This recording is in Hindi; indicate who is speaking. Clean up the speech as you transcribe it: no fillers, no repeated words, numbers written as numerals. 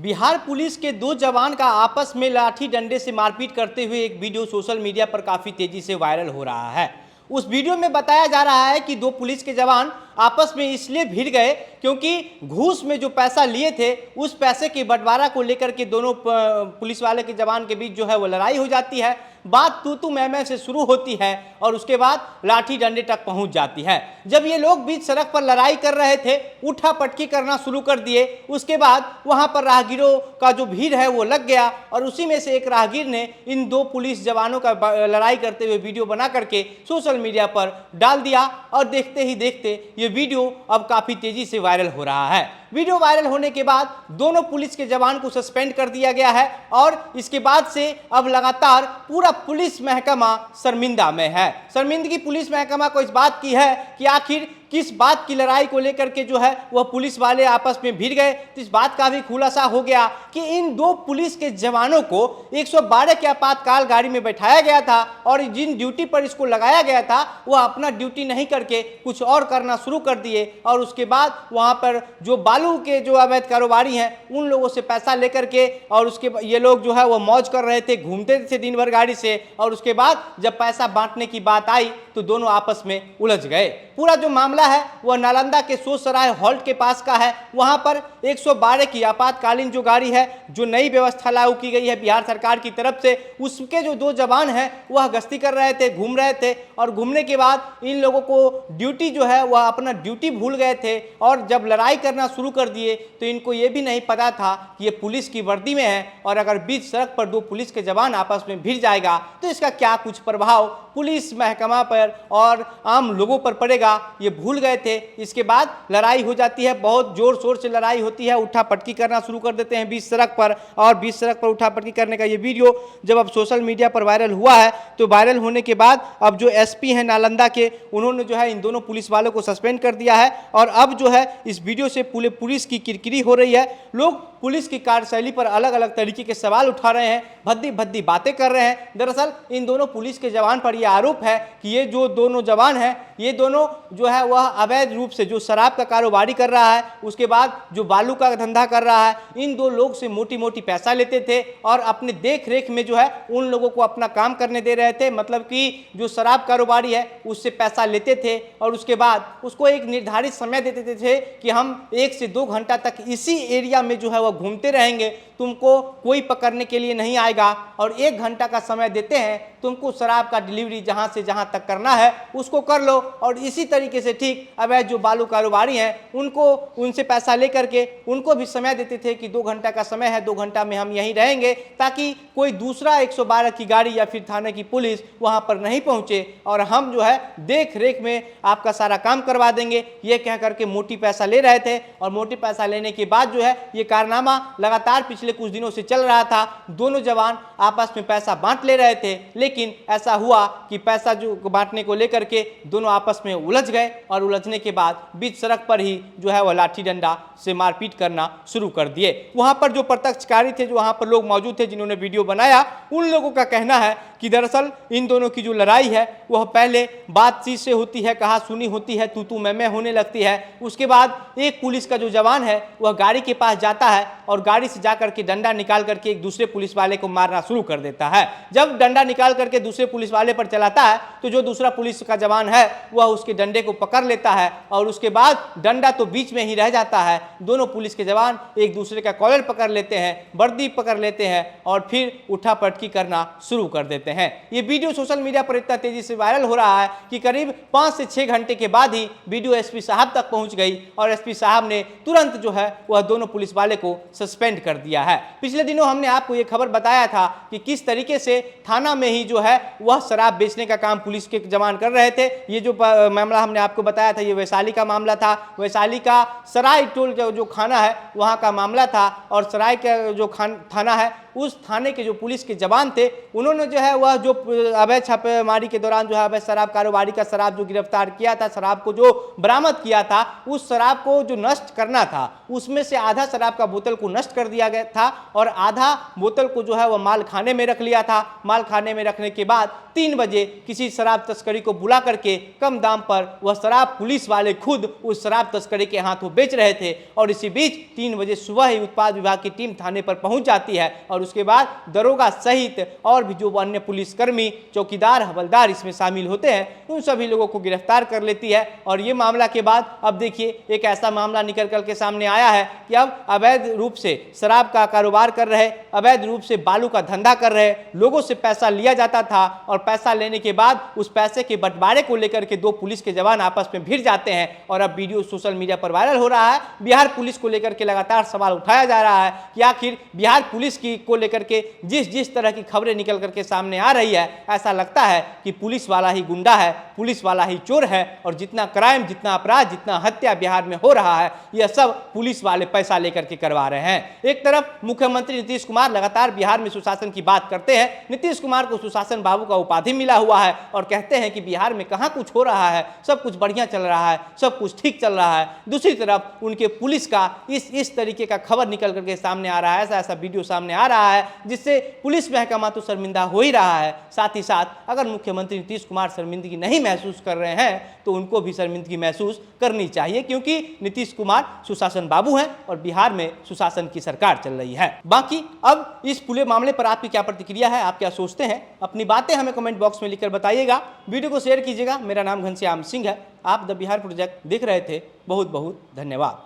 Speaker 1: बिहार पुलिस के दो जवान का आपस में लाठी डंडे से मारपीट करते हुए एक वीडियो सोशल मीडिया पर काफ़ी तेजी से वायरल हो रहा है। उस वीडियो में बताया जा रहा है कि दो पुलिस के जवान आपस में इसलिए भिड़ गए क्योंकि घूस में जो पैसा लिए थे उस पैसे के बंटवारा को लेकर के दोनों पुलिस वाले के जवान के बीच जो है वो लड़ाई हो जाती है। बात तू मैं से शुरू होती है और उसके बाद लाठी डंडे तक पहुंच जाती है। जब ये लोग बीच सड़क पर लड़ाई कर रहे थे, उठा पटकी करना शुरू कर दिए। उसके बाद वहां पर राहगीरों का जो भीड़ है वो लग गया और उसी में से एक राहगीर ने इन दो पुलिस जवानों का लड़ाई करते हुए वीडियो बना करके सोशल मीडिया पर डाल दिया और देखते ही देखते ये वीडियो अब काफी तेजी से वायरल हो रहा है। वीडियो वायरल होने के बाद दोनों पुलिस के जवान को सस्पेंड कर दिया गया है और इसके बाद से अब लगातार पूरा पुलिस महकमा शर्मिंदा में है। शर्मिंदगी पुलिस महकमा को इस बात की है कि आखिर किस बात की लड़ाई को लेकर के जो है वह पुलिस वाले आपस में भिड़ गए। तो इस बात का भी खुलासा हो गया कि इन दो पुलिस के जवानों को 112 के आपातकाल गाड़ी में बैठाया गया था और जिन ड्यूटी पर इसको लगाया गया था वह अपना ड्यूटी नहीं करके कुछ और करना शुरू कर दिए और उसके बाद वहां पर जो बालू के जो अवैध कारोबारी हैं उन लोगों से पैसा लेकर के और उसके ये लोग जो है वो मौज कर रहे थे, घूमते थे दिन भर गाड़ी से और उसके बाद जब पैसा बांटने की बात आई तो दोनों आपस में उलझ गए। पूरा जो मामला है वह नालंदा के सोसराय हॉल्ट के पास का है। वहां पर 112 की आपातकालीन जो गाड़ी है, जो नई व्यवस्था लागू की गई है बिहार सरकार की तरफ से, उसके जो दो जवान हैं वह गश्ती कर रहे थे, घूम रहे थे और घूमने के बाद इन लोगों को ड्यूटी जो है वह अपना ड्यूटी भूल गए थे और जब लड़ाई करना शुरू कर दिए तो इनको ये भी नहीं पता था कि ये पुलिस की वर्दी में है और अगर बीच सड़क पर दो पुलिस के जवान आपस में भिड़ जाएगा तो इसका क्या कुछ प्रभाव पुलिस महकमा पर और आम लोगों पर पड़ेगा, ये भूल गए थे। इसके बाद लड़ाई हो जाती है, बहुत जोर शोर से लड़ाई होती है, उठा पटकी करना शुरू कर देते हैं बीच सड़क पर और बीच सड़क पर उठा पटकी करने का ये वीडियो जब अब सोशल मीडिया पर वायरल हुआ है तो वायरल होने के बाद अब जो एसपी हैं नालंदा के, उन्होंने जो है इन दोनों पुलिस वालों को सस्पेंड कर दिया है और अब जो है इस वीडियो से पूरे पुलिस की किरकिरी हो रही है। लोग पुलिस की कार्यशैली पर अलग अलग तरीके के सवाल उठा रहे हैं, भद्दी भद्दी बातें कर रहे हैं। दरअसल इन दोनों पुलिस के जवान पर यह आरोप है कि ये जो दोनों जवान हैं ये दोनों जो है वह अवैध रूप से जो शराब का कारोबारी कर रहा है, उसके बाद जो बालू का धंधा कर रहा है, इन दो लोग से मोटी मोटी पैसा लेते थे और अपने देख रेख में जो है उन लोगों को अपना काम करने दे रहे थे। मतलब कि जो शराब कारोबारी है उससे पैसा लेते थे और उसके बाद उसको एक निर्धारित समय देते थे कि हम 1 से 2 घंटा तक इसी एरिया में जो है वह घूमते रहेंगे, तुमको कोई पकड़ने के लिए नहीं आएगा और 1 घंटा का समय देते हैं, तुमको शराब का डिलीवरी जहां से जहां तक करना है उसको कर लो। और इसी तरीके से ठीक अवैध जो बालू कारोबारी हैं उनको उनसे पैसा लेकर के उनको भी समय देते थे कि 2 घंटा का समय है, 2 घंटा में हम यहीं रहेंगे ताकि कोई दूसरा 112 की गाड़ी या फिर थाने की पुलिस वहां पर नहीं पहुंचे और हम जो है देख रेख में आपका सारा काम करवा देंगे, ये कह करके मोटी पैसा ले रहे थे। और मोटी पैसा लेने के बाद जो है ये कारनामा लगातार पिछले कुछ दिनों से चल रहा था। दोनों जवान आपस में पैसा बांट ले रहे थे, लेकिन ऐसा हुआ कि पैसा जो बांटने को लेकर के दोनों आपस में उलझ गए और उलझने के बाद बीच सड़क पर ही जो है वह लाठी डंडा से मारपीट करना शुरू कर दिए। वहां पर जो प्रत्यक्षकारी थे, जो वहां पर लोग मौजूद थे जिन्होंने वीडियो बनाया, उन लोगों का कहना है कि दरअसल इन दोनों की जो लड़ाई है वह पहले बातचीत से होती है, कहा सुनी होती है, तू मैं होने लगती है। उसके बाद एक पुलिस का जो जवान है वह गाड़ी के पास जाता है और गाड़ी से जाकर के डंडा निकाल करके एक दूसरे पुलिस वाले को मारना शुरू कर देता है। जब डंडा निकाल करके दूसरे पुलिस वाले पर चलाता है तो जो दूसरा पुलिस का जवान है वह उसके डंडे को पकड़ लेता है और उसके बाद डंडा तो बीच में ही रह जाता है। दोनों पुलिस के जवान एक दूसरे का कॉलर पकड़ लेते हैं, वर्दी पकड़ लेते हैं और फिर उठा पटकी करना शुरू कर देते हैं। ये वीडियो सोशल मीडिया पर इतना तेजी से वायरल हो रहा है कि करीब 5 से 6 घंटे के बाद ही वीडियो एसपी साहब तक पहुंच गई और एसपी साहब ने तुरंत जो है वह दोनों पुलिस वाले को सस्पेंड कर दिया है। पिछले दिनों हमने आपको ये खबर बताया था कि किस तरीके से थाना में ही जो है वह शराब बेचने का काम पुलिस के जवान कर रहे थे। ये जो मामला हमने आपको बताया था ये वैशाली का मामला था। वैशाली का सराय टोल जो खाना है वहां का मामला था और सराय का जो थाना है उस थाने के जो पुलिस के जवान थे उन्होंने जो है वह जो अवैध छापेमारी के दौरान जो है अवैध शराब कारोबारी का शराब जो गिरफ्तार किया था, शराब को जो बरामद किया था, उस शराब को जो नष्ट करना था उसमें से आधा शराब का बोतल को नष्ट कर दिया गया था और आधा बोतल को जो है वह माल खाने में रख लिया था। माल खाने में रखने के बाद 3 बजे किसी शराब तस्करी को बुला करके कम दाम पर वह शराब पुलिस वाले खुद उस शराब तस्करी के हाथों बेच रहे थे और इसी बीच 3 बजे सुबह ही उत्पाद विभाग की टीम थाने पर पहुंच जाती है और उसके बाद दरोगा सहित और भी जो अन्य पुलिसकर्मी, चौकीदार, हवलदार इसमें शामिल होते हैं, उन सभी लोगों को गिरफ्तार कर लेती है। और ये मामला के बाद अब देखिए एक ऐसा मामला निकल कर के सामने आया है कि अब अवैध रूप से शराब का कारोबार कर रहे, अवैध रूप से बालू का धंधा कर रहे लोगों से पैसा लिया जाता था और पैसा लेने के बाद उस पैसे के बंटवारे को लेकर के 2 पुलिस के जवान आपस में भिड़ जाते हैं और अब वीडियो सोशल मीडिया पर वायरल हो रहा है। बिहार पुलिस को लेकर के लगातार सवाल उठाया जा रहा है कि आखिर बिहार पुलिस की को लेकर के जिस तरह की खबरें निकल करके सामने आ रही है, ऐसा लगता है कि पुलिस वाला ही गुंडा है, पुलिस वाला ही चोर है और जितना क्राइम, जितना अपराध, जितना हत्या बिहार में हो रहा है यह सब पुलिस वाले पैसा लेकर के करवा रहे हैं। एक तरफ मुख्यमंत्री नीतीश कुमार लगातार बिहार में सुशासन की बात करते हैं। नीतीश कुमार को सुशासन बाबू का उपाधि मिला हुआ है और कहते हैं कि बिहार में कहां कुछ हो रहा है, सब कुछ बढ़िया चल रहा है, सब कुछ ठीक चल रहा है। दूसरी तरफ उनके पुलिस का इस तरीके का खबर निकल करके सामने आ रहा है, ऐसा वीडियो सामने आ रहा है जिससे पुलिस महकमा तो शर्मिंदा हो ही रहा है, साथ ही साथ अगर मुख्यमंत्री नीतीश कुमार शर्मिंदगी नहीं महसूस कर रहे हैं तो उनको भी शर्मिंदगी महसूस करनी चाहिए क्योंकि नीतीश कुमार सुशासन बाबू हैं और बिहार में सुशासन की सरकार चल रही है। बाकी अब इस पूरे मामले पर आपकी क्या प्रतिक्रिया है, आप क्या सोचते हैं, अपनी बातें हमें कमेंट बॉक्स में लिखकर बताइएगा। वीडियो को शेयर कीजिएगा। मेरा नाम घनश्याम सिंह है। आप द बिहार प्रोजेक्ट देख रहे थे। बहुत बहुत धन्यवाद।